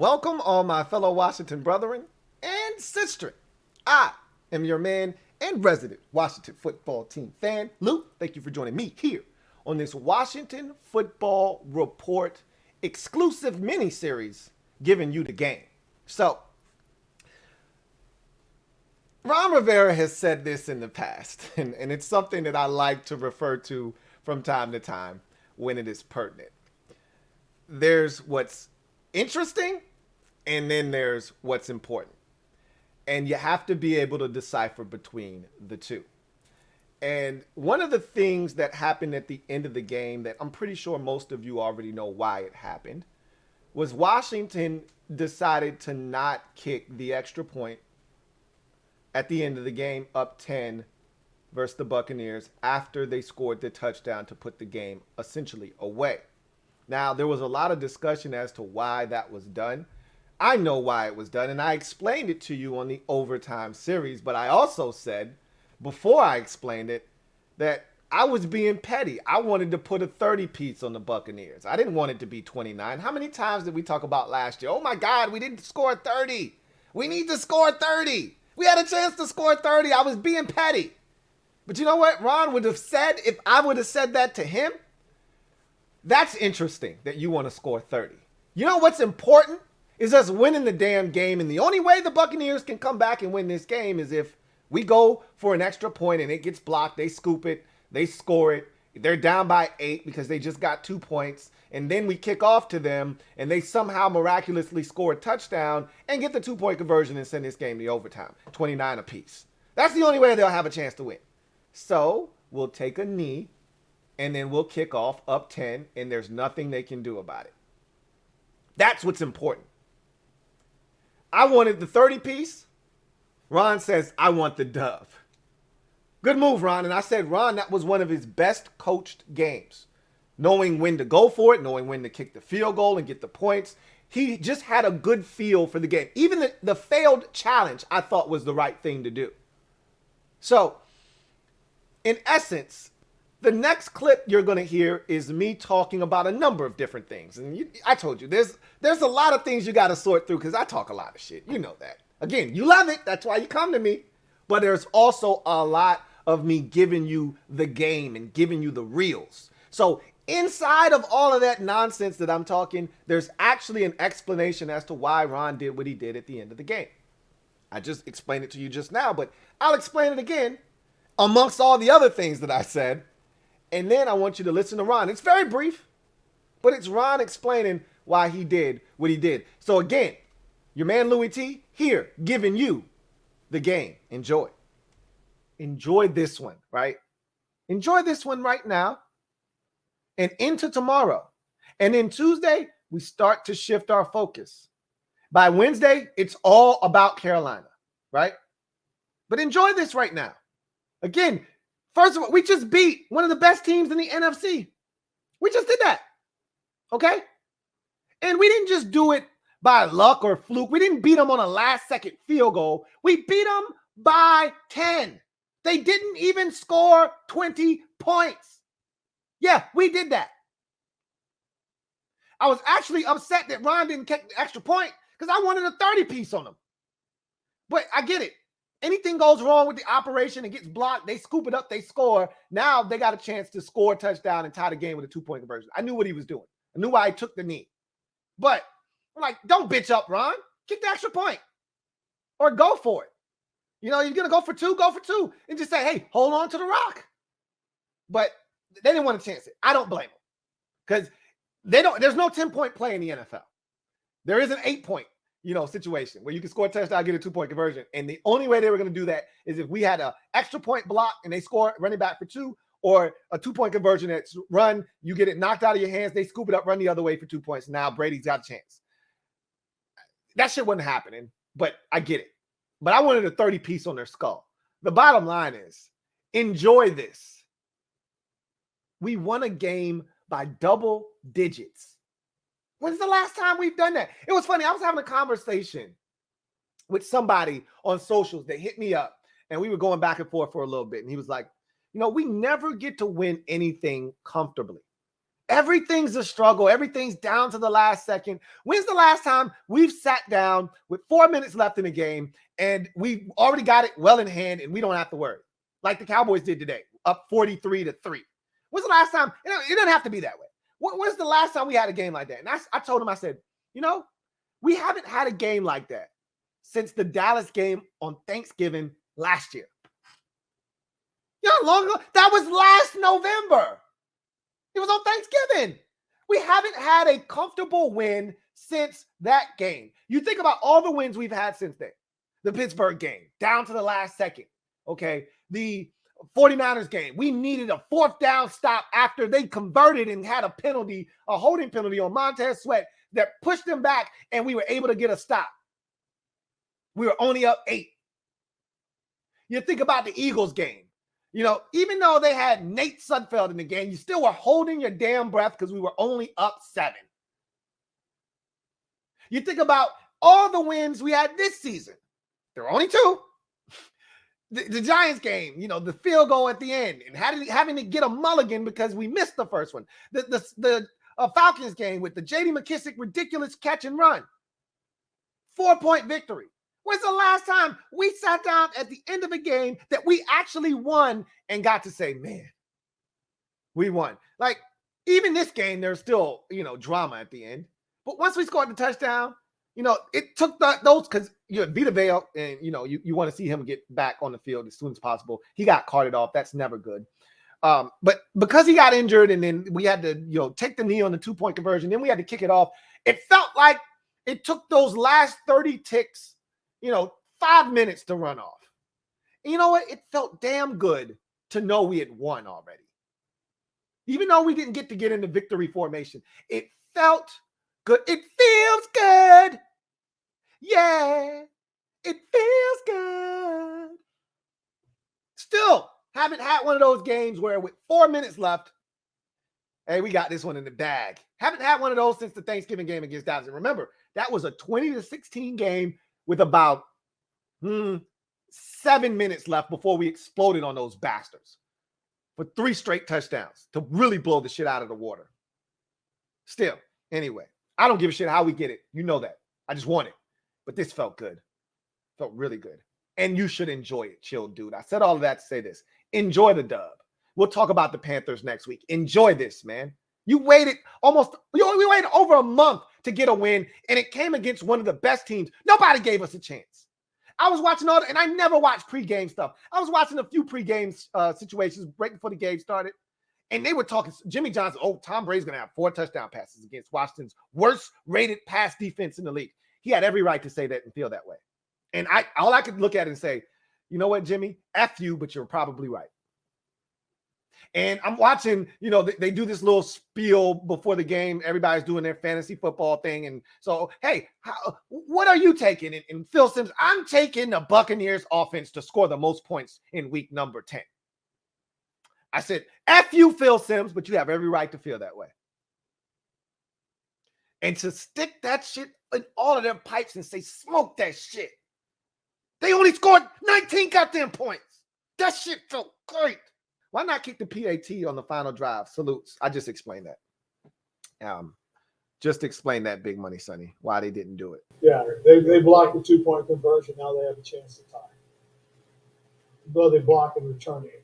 Welcome, all my fellow Washington brethren and sister. I am your man and resident Washington football team fan, Lou. Thank you for joining me here on this Washington Football Report exclusive mini-series, Giving You the Game. So, Ron Rivera has said this in the past, and it's something that I like to refer to from time to time when it is pertinent. There's what's interesting, and then there's what's important. And you have to be able to decipher between the two. And one of the things that happened at the end of the game that I'm pretty sure most of you already know why it happened was Washington decided to not kick the extra point at the end of the game up 10 versus the Buccaneers after they scored the touchdown to put the game essentially away. Now, there was a lot of discussion as to why that was done. I know why it was done, and I explained it to you on the overtime series, but I also said, before I explained it, that I was being petty. I wanted to put a 30-piece on the Buccaneers. I didn't want it to be 29. How many times did we talk about last year? Oh my God, we didn't score 30. We need to score 30. We had a chance to score 30. I was being petty. But you know what Ron would have said if I would have said that to him? That's interesting that you want to score 30. You know what's important? Is us winning the damn game. And the only way the Buccaneers can come back and win this game is if we go for an extra point and it gets blocked. They scoop it. They score it. They're down by 8 because they just got 2 points. And then we kick off to them and they somehow miraculously score a touchdown and get the 2-point conversion and send this game to overtime. 29 apiece. That's the only way they'll have a chance to win. So we'll take a knee and then we'll kick off up 10 and there's nothing they can do about it. That's what's important. I wanted the 30-piece. Ron says, I want the dove. Good move, Ron. And I said, Ron, that was one of his best coached games. Knowing when to go for it, knowing when to kick the field goal and get the points. He just had a good feel for the game. Even the failed challenge, I thought was the right thing to do. So, in essence, the next clip you're going to hear is me talking about a number of different things. And I told you, there's a lot of things you got to sort through because I talk a lot of shit. You know that. Again, you love it. That's why you come to me. But there's also a lot of me giving you the game and giving you the reels. So inside of all of that nonsense that I'm talking, there's actually an explanation as to why Ron did what he did at the end of the game. I just explained it to you just now, but I'll explain it again amongst all the other things that I said. And then I want you to listen to Ron. It's very brief, but it's Ron explaining why he did what he did. So again, your man Louie T here giving you the game. Enjoy. Enjoy this one, right? Enjoy this one right now and into tomorrow. And then Tuesday, we start to shift our focus. By Wednesday, it's all about Carolina, right? But enjoy this right now. Again, first of all, we just beat one of the best teams in the NFC. We just did that. Okay? And we didn't just do it by luck or fluke. We didn't beat them on a last-second field goal. We beat them by 10. They didn't even score 20 points. Yeah, we did that. I was actually upset that Ron didn't kick the extra point because I wanted a 30-piece on them. But I get it. Anything goes wrong with the operation, it gets blocked, they scoop it up, they score. Now they got a chance to score a touchdown and tie the game with a 2-point conversion. I knew what he was doing. I knew why he took the knee. But I'm like, don't bitch up, Ron. Kick the extra point. Or go for it. You know, you're going to go for two. And just say, hey, hold on to the rock. But they didn't want to chance it. I don't blame them. Because there's no 10-point play in the NFL. There is an 8-point situation where you can score a touchdown, get a 2-point conversion. And the only way they were going to do that is if we had an extra point block and they score running back for 2, or a 2-point conversion that's run, you get it knocked out of your hands, they scoop it up, run the other way for 2 points. Now Brady's got a chance. That shit wasn't happening, but I get it. But I wanted a 30-piece on their skull. The bottom line is, enjoy this. We won a game by double digits. When's the last time we've done that? It was funny. I was having a conversation with somebody on socials that hit me up, and we were going back and forth for a little bit. And he was like, we never get to win anything comfortably. Everything's a struggle. Everything's down to the last second. When's the last time we've sat down with 4 minutes left in the game and we've already got it well in hand and we don't have to worry? Like the Cowboys did today, up 43-3. When's the last time? It doesn't have to be that way. When's the last time we had a game like that? And I told him, I said, we haven't had a game like that since the Dallas game on Thanksgiving last year. You know how long ago? That was last November. It was on Thanksgiving. We haven't had a comfortable win since that game. You think about all the wins we've had since then. The Pittsburgh game, down to the last second. Okay. The 49ers game, we needed a 4th down stop after they converted and had a penalty, a holding penalty on Montez Sweat that pushed them back, and we were able to get a stop. We were only up 8. You think about the Eagles game. Even though they had Nate Sudfeld in the game, you still were holding your damn breath because we were only up 7. You think about all the wins we had this season. There were only 2. The Giants game, the field goal at the end and having to get a mulligan because we missed the first one. The Falcons game with the J.D. McKissick ridiculous catch and run. 4-point victory. When's the last time we sat down at the end of a game that we actually won and got to say, man, we won? Like, even this game, there's still, drama at the end. But once we scored the touchdown, it took those because Vita Vea, and, you want to see him get back on the field as soon as possible. He got carted off. That's never good. But because he got injured and then we had to, take the knee on the 2-point conversion, then we had to kick it off. It felt like it took those last 30 ticks, 5 minutes to run off. And you know what? It felt damn good to know we had won already. Even though we didn't get to get into victory formation, it felt good. It feels good. Yeah, it feels good. Still haven't had one of those games where with 4 minutes left, hey, we got this one in the bag. Haven't had one of those since the Thanksgiving game against Dallas. And remember, that was a 20-16 game with about 7 minutes left before we exploded on those bastards for 3 straight touchdowns to really blow the shit out of the water. Still, anyway, I don't give a shit how we get it. You know that. I just want it. But this felt good. Felt really good. And you should enjoy it, chill dude. I said all of that to say this. Enjoy the dub. We'll talk about the Panthers next week. Enjoy this, man. We waited over a month to get a win, and it came against one of the best teams. Nobody gave us a chance. I was watching and I never watched pregame stuff. I was watching a few pregame situations right before the game started, and they were talking. Jimmy Johnson, Tom Brady's going to have 4 touchdown passes against Washington's worst rated pass defense in the league. He had every right to say that and feel that way. And all I could look at it and say, you know what, Jimmy? F you, but you're probably right. And I'm watching, they do this little spiel before the game. Everybody's doing their fantasy football thing. And so, hey, what are you taking? And Phil Simms, I'm taking the Buccaneers offense to score the most points in week number 10. I said, F you, Phil Simms, but you have every right to feel that way. And to stick that shit in all of their pipes and say, smoke that shit. They only scored 19 goddamn points. That shit felt great. Why not kick the PAT on the final drive? Salutes. I just explained that. Just explain that, Big Money Sonny, why they didn't do it. Yeah, they blocked the 2-point conversion. Now they have a chance to tie. Though they block and return it.